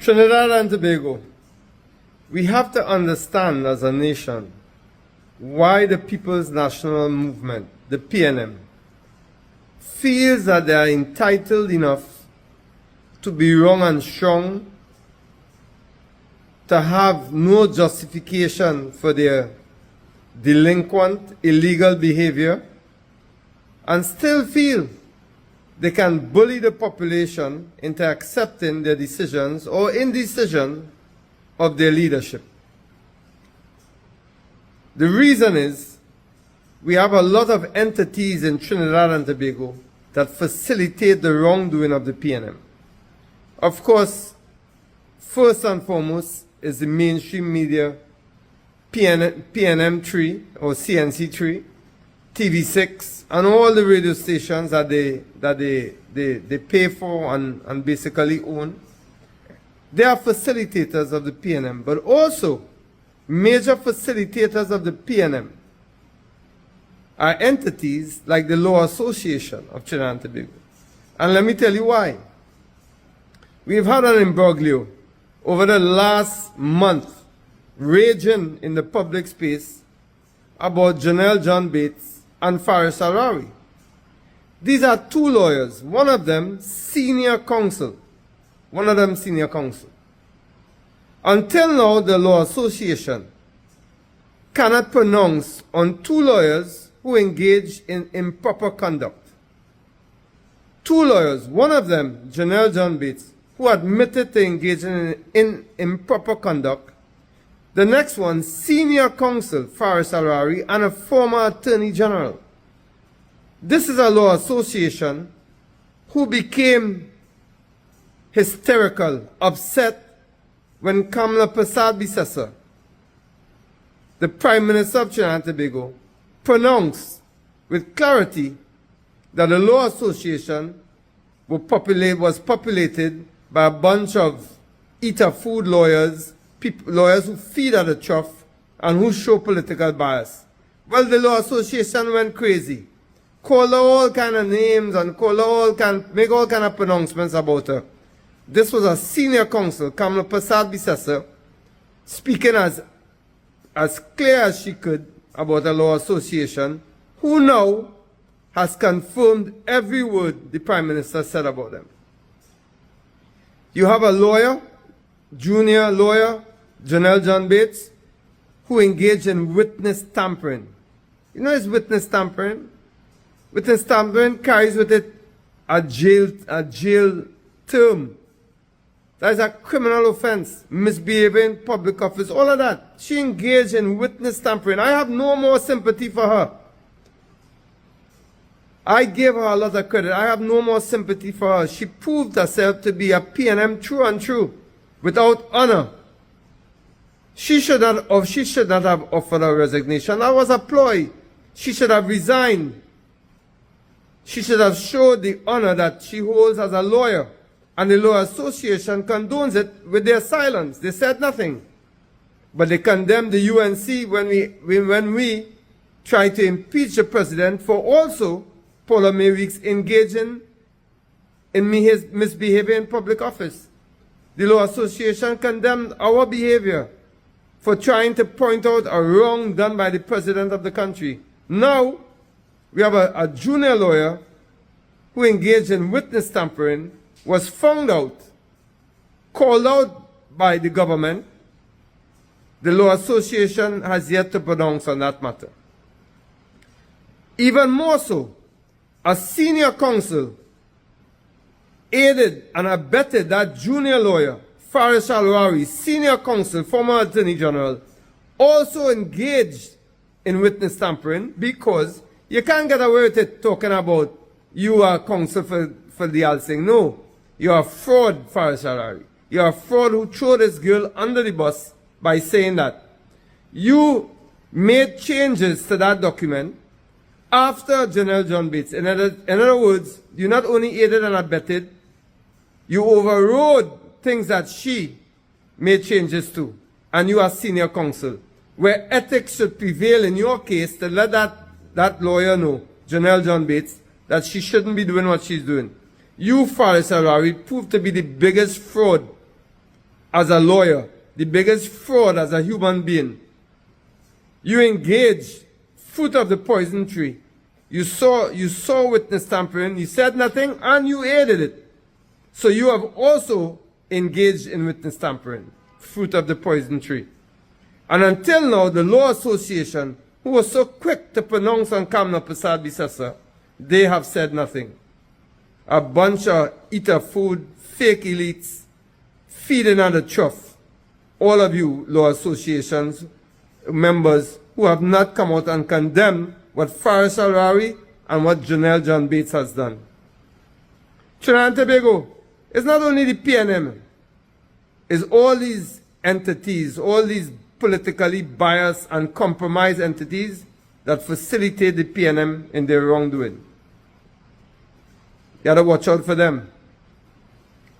Trinidad and Tobago, we have to understand as a nation why the People's National Movement, the PNM, feels that they are entitled enough to be wrong and strong, to have no justification for their delinquent, illegal behavior, and still feel they can bully the population into accepting their decisions or indecision of their leadership. The reason is we have a lot of entities in Trinidad and Tobago that facilitate the wrongdoing of the PNM. Of course, first and foremost is the mainstream media, PNM3 or CNC3, TV6, and all the radio stations that they pay for and basically own. They are facilitators of the PNM, but also major facilitators of the PNM are entities like the Law Association of Trinidad and Tobago. And let me tell you why. We've had an imbroglio over the last month raging in the public space about Janelle John Bates and Faris Al-Rawi. These are two lawyers, one of them senior counsel. Until now, the Law Association cannot pronounce on two lawyers who engaged in improper conduct. Two lawyers, one of them, Janelle John Bates, who admitted to engaging in improper conduct. The next one, senior counsel Faris Al-Rawi and a former attorney general. This is a law association who became hysterical, upset when Kamala Persad-Bissessar, the Prime Minister of Trinidad and Tobago, pronounced with clarity that the law association was populated by a bunch of eat-a-food lawyers, lawyers who feed at the trough and who show political bias. Well, the Law Association went crazy, called her all kind of names and make all kind of pronouncements about her. This was a senior counsel, Kamala Persad-Bissessar, speaking as clear as she could about the Law Association, who now has confirmed every word the Prime Minister said about them. You have a lawyer, junior lawyer, Janelle John Bates, who engaged in witness tampering. You know it's witness tampering? Witness tampering carries with it a jail term. That is a criminal offense, misbehaving in public office, all of that. She engaged in witness tampering. I have no more sympathy for her. I gave her a lot of credit. I have no more sympathy for her. She proved herself to be a PNM true and true, without honor. She should not have offered her resignation. That was a ploy. She should have resigned. She should have showed the honor that she holds as a lawyer. And the Law Association condones it with their silence. They said nothing. But they condemned the UNC when we tried to impeach the president for also Paula Mayweek's engaging in misbehavior in public office. The Law Association condemned our behavior for trying to point out a wrong done by the president of the country. Now, we have a junior lawyer who engaged in witness tampering, was found out, called out by the government. The Law Association has yet to pronounce on that matter. Even more so, a senior counsel aided and abetted that junior lawyer, Faris Al-Rawi, senior counsel, former attorney general, also engaged in witness tampering, because you can't get away with it talking about you are counsel for the Al-Singh. No. You are a fraud, Faris Al-Rawi. You are a fraud who threw this girl under the bus by saying that you made changes to that document after Janelle John Bates. In other words, you not only aided and abetted, you overrode things that she made changes to. And you are senior counsel, where ethics should prevail in your case to let that lawyer know, Janelle John Bates, that she shouldn't be doing what she's doing. You, Faris Al-Rawi, proved to be the biggest fraud as a lawyer, the biggest fraud as a human being. You engaged fruit of the poison tree. You saw witness tampering, you said nothing, and you aided it. So you have also engaged in witness tampering, fruit of the poison tree. And until now, the Law Association, who was so quick to pronounce on Kamla Prasad Bisasa, they have said nothing. A bunch of eater food, fake elites, feeding on the trough. All of you Law Associations members who have not come out and condemned what Faris Al-Rawi and what Janelle John Bates has done. Trinidad and Tobago, it's not only the PNM, it's all these entities, all these politically biased and compromised entities that facilitate the PNM in their wrongdoing. You gotta watch out for them.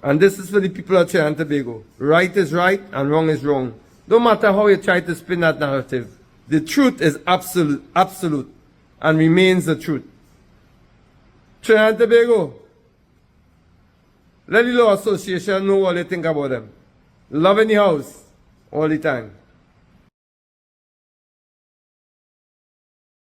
And this is for the people of Trinidad and Tobago. Right is right and wrong is wrong. No matter how you try to spin that narrative, the truth is absolute, and remains the truth. Trinidad and Tobago, let the Law Association know what they think about them. Love in the house all the time.